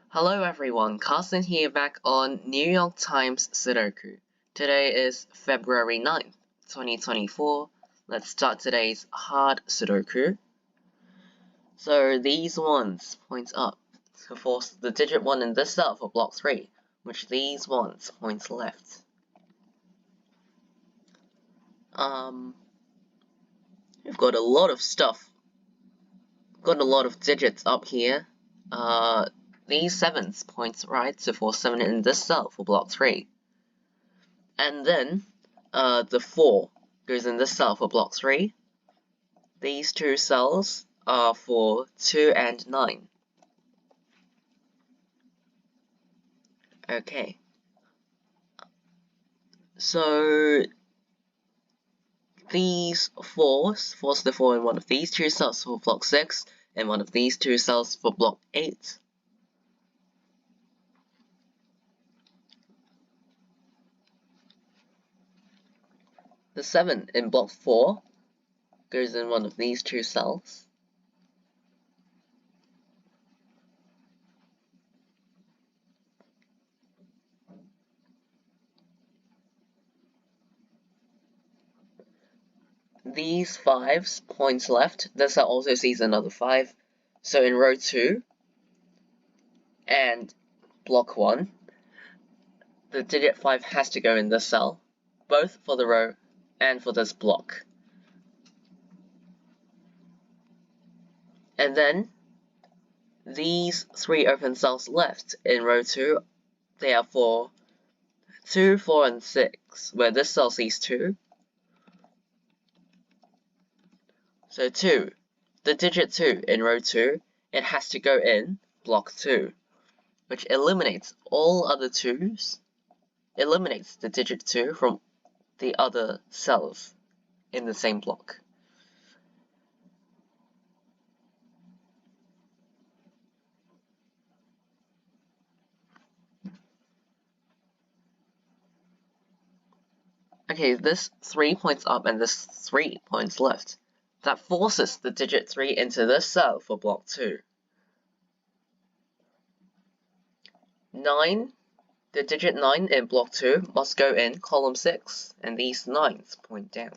Hello everyone, Carson here back on New York Times Sudoku. Today is February 9th, 2024. Let's start today's hard Sudoku. So these ones point up to force the digit 1 in this cell for block 3, which these ones points left. We've got a lot of stuff. Got a lot of digits up here. These 7s points right to force 7 in this cell for block 3. And then, the 4 goes in this cell for block 3. These two cells are for 2 and 9. Okay. So, these 4s force the 4 in one of these two cells for block 6, and one of these two cells for block 8. The 7 in block 4 goes in one of these two cells. These 5s points left. This cell also sees another 5. So in row 2 and block 1, the digit 5 has to go in this cell, both for the row and for this block. And then, these 3 open cells left in row 2, they are for 2, 4, and 6, where this cell sees 2. So 2, the digit 2 in row 2, it has to go in block 2, which eliminates all other 2s, eliminates the digit 2 from the other cells in the same block. Okay, this 3 points up and this 3 points left. That forces the digit 3 into this cell for block 2. 9, the digit 9 in block 2 must go in column 6, and these 9s point down.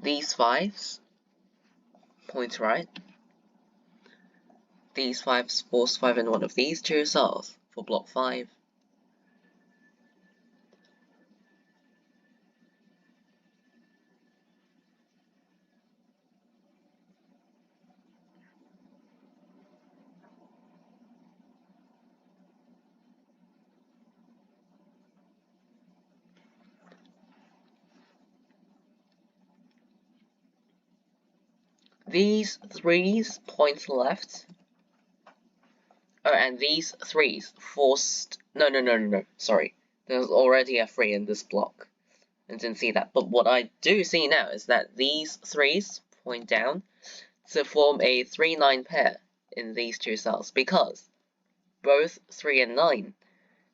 These 5s point right. These 5s force 5 in one of these two cells for block 5. These 3s point left. Oh, and these 3s forced... No, sorry. There's already a 3 in this block. I didn't see that. But what I do see now is that these 3s point down to form a 3-9 pair in these two cells, because both 3 and 9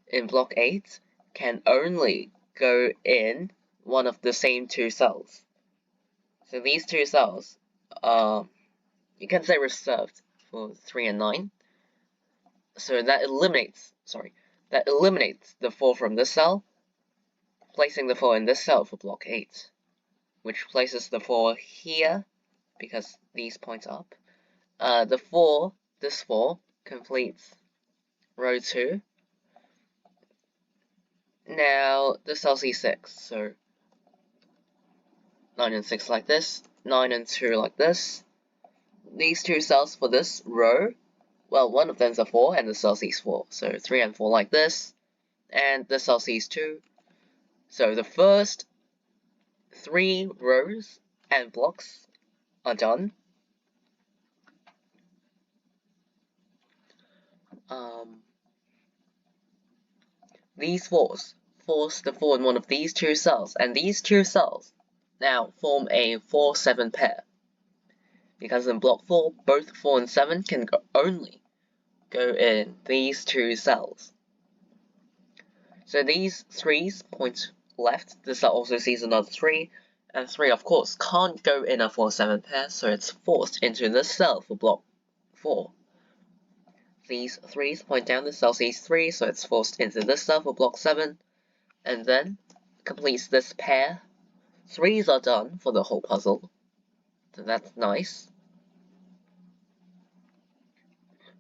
in block 8 can only go in one of the same two cells. So these two cells are, you can say, reserved for 3 and 9. So that eliminates the 4 from this cell, placing the 4 in this cell for block 8, which places the 4 here, because these points up. This 4 completes row 2. Now, this cell C6, so 9 and 6 like this, 9 and 2 like this. These two cells for this row, well, one of them's a 4 and the cell sees 4, so 3 and 4 like this, and this cell sees 2. So the first 3 rows and blocks are done. These 4s force the 4 in one of these two cells, and these two cells now form a 4-7 pair. Because in block 4, both 4 and 7 can only go in these 2 cells. So these 3's point left. This cell also sees another 3, and 3 of course can't go in a 4-7 pair, so it's forced into this cell for block 4. These 3's point down, this cell sees 3, so it's forced into this cell for block 7, and then completes this pair. 3's are done for the whole puzzle, so that's nice.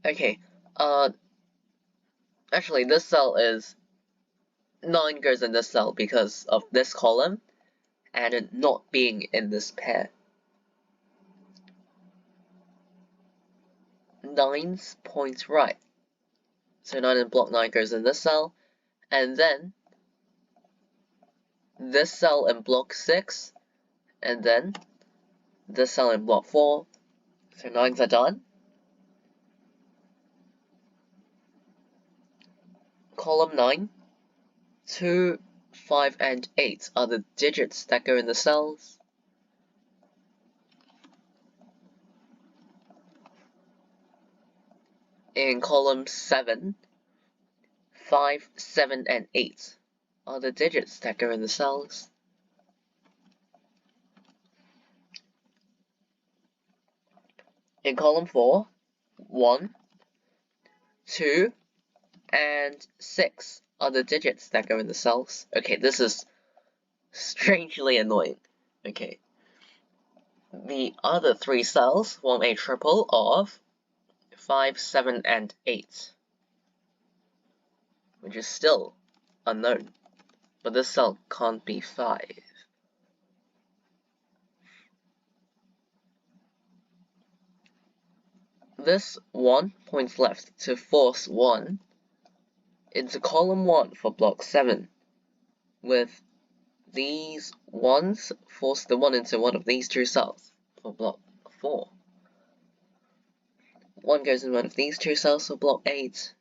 Okay, actually this cell is 9 goes in this cell because of this column and it not being in this pair. 9's point right, so 9 in block 9 goes in this cell, and then this cell in block 6, and then this cell in block 4, so 9's are done. Column 9, 2, 5, and 8 are the digits that go in the cells. In column 7, 5, 7, and 8 are the digits that go in the cells. In column 4, 1, 2, and 6 are the digits that go in the cells. Okay, this is strangely annoying. Okay. The other 3 cells form a triple of 5, 7, and 8, which is still unknown, but this cell can't be 5. This 1 points left to force 1 into column 1 for block 7, with these 1's force the 1 into one of these 2 cells for block 4. 1 goes in one of these 2 cells for block 8.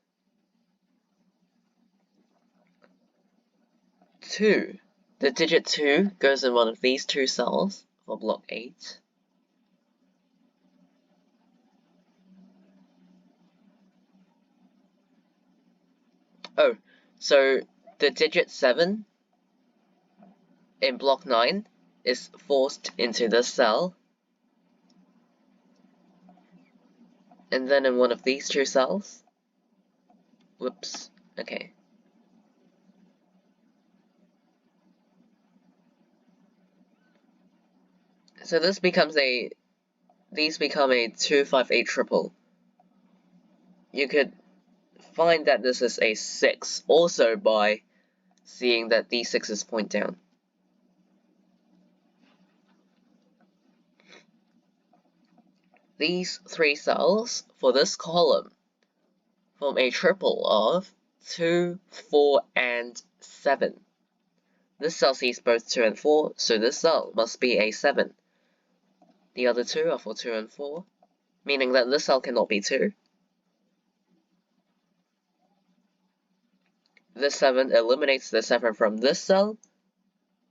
2. The digit 2 goes in one of these 2 cells for block 8. Oh, so the digit 7 in block 9 is forced into this cell, and then in one of these 2 cells. Whoops, okay. So these become a 2, 5, 8 triple. You could find that this is a 6 also by seeing that these 6's point down. These 3 cells for this column form a triple of 2, 4, and 7. This cell sees both 2 and 4, so this cell must be a 7. The other 2 are for 2 and 4, meaning that this cell cannot be 2. This 7 eliminates the 7 from this cell,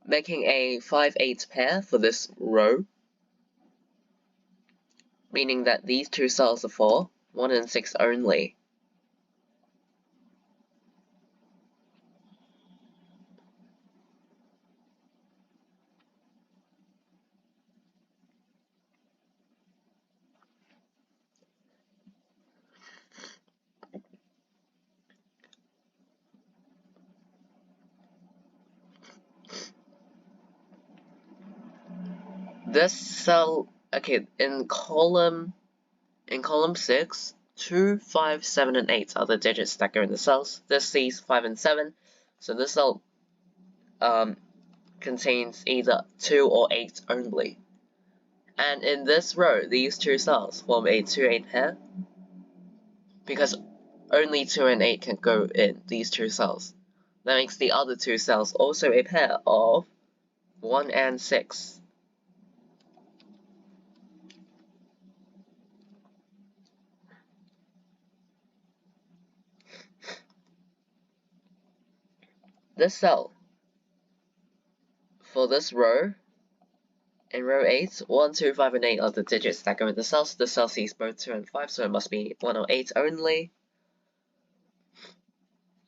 making a 5, 8 pair for this row, meaning that these 2 cells are for 1 and 6 only. This cell, okay, in column 6, 2, 5, 7, and 8 are the digits that go in the cells. This sees 5 and 7, so this cell contains either 2 or 8 only. And in this row, these 2 cells form a 2, 8 pair, because only 2 and 8 can go in these 2 cells. That makes the other 2 cells also a pair of 1 and 6. This cell, for this row, in row 8, 1, 2, 5, and 8 are the digits that go in the cells. The cell sees both 2 and 5, so it must be 1 or 8 only.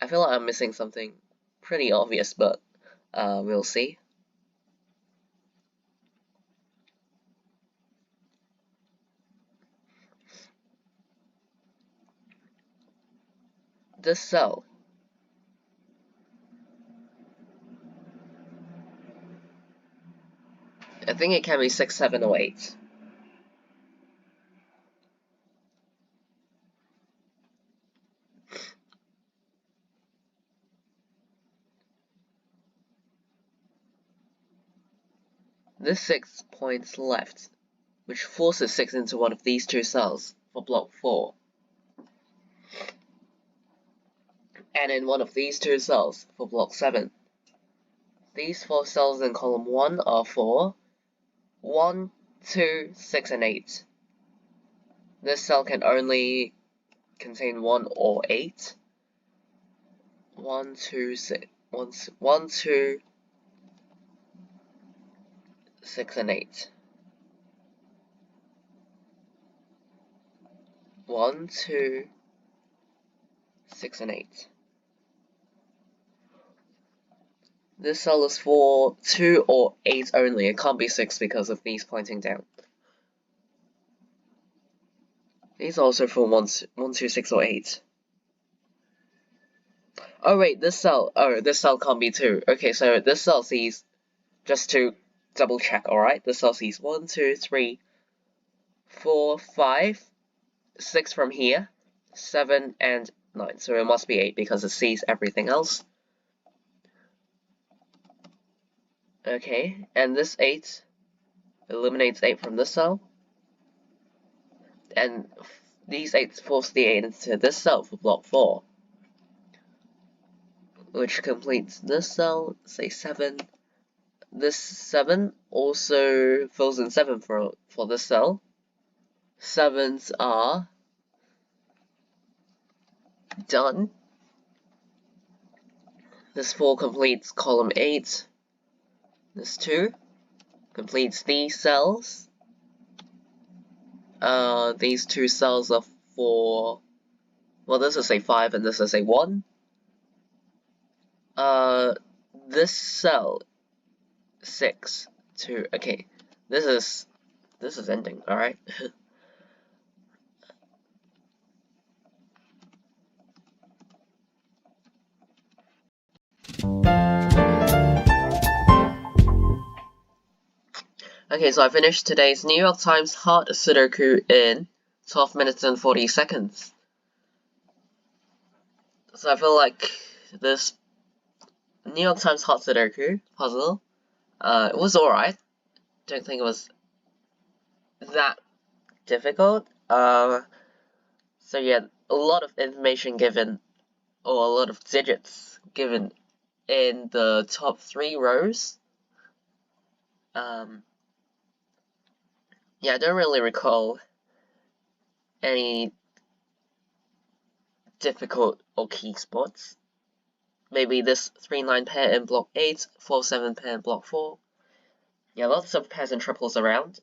I feel like I'm missing something pretty obvious, but we'll see. This cell, I think it can be 6, 7, or 8. This 6 points left, which forces 6 into one of these two cells for block 4. And in one of these two cells for block 7. These 4 cells in column 1 are for 1, 2, 6, and 8. This cell can only contain 1 or 8. 1, 2, 6, 1, 2, 6, and 8. 1, 2, 6, and 8. This cell is for 2 or 8 only. It can't be 6 because of these pointing down. These are also for 1, 2, 6, or 8. Oh wait, this cell can't be 2. Okay, so this cell sees, just to double check, alright? This cell sees 1, 2, 3, 4, 5, 6 from here, 7, and 9. So it must be 8 because it sees everything else. Okay, and this 8 eliminates 8 from this cell. And these 8s force the 8 into this cell for block 4. Which completes this cell, say 7. This 7 also fills in 7 for this cell. 7s are done. This 4 completes column 8. This 2 completes these cells. These 2 cells are for, well, this is a 5 and this is a 1. This cell 6 to, okay, this is ending, alright? Okay, so I finished today's New York Times hard Sudoku in 12 minutes and 40 seconds. So I feel like this New York Times hard Sudoku puzzle, it was alright. Don't think it was that difficult. So yeah, a lot of information given, or a lot of digits given in the top 3 rows. Yeah, I don't really recall any difficult or key spots. Maybe this 3-9 pair in block 8, 4-7 pair in block 4. Yeah, lots of pairs and triples around.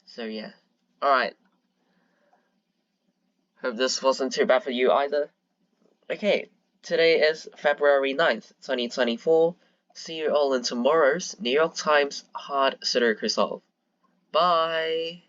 So yeah. Alright. Hope this wasn't too bad for you either. Okay, today is February 9th, 2024. See you all in tomorrow's New York Times Hard Sudoku Solve. Bye!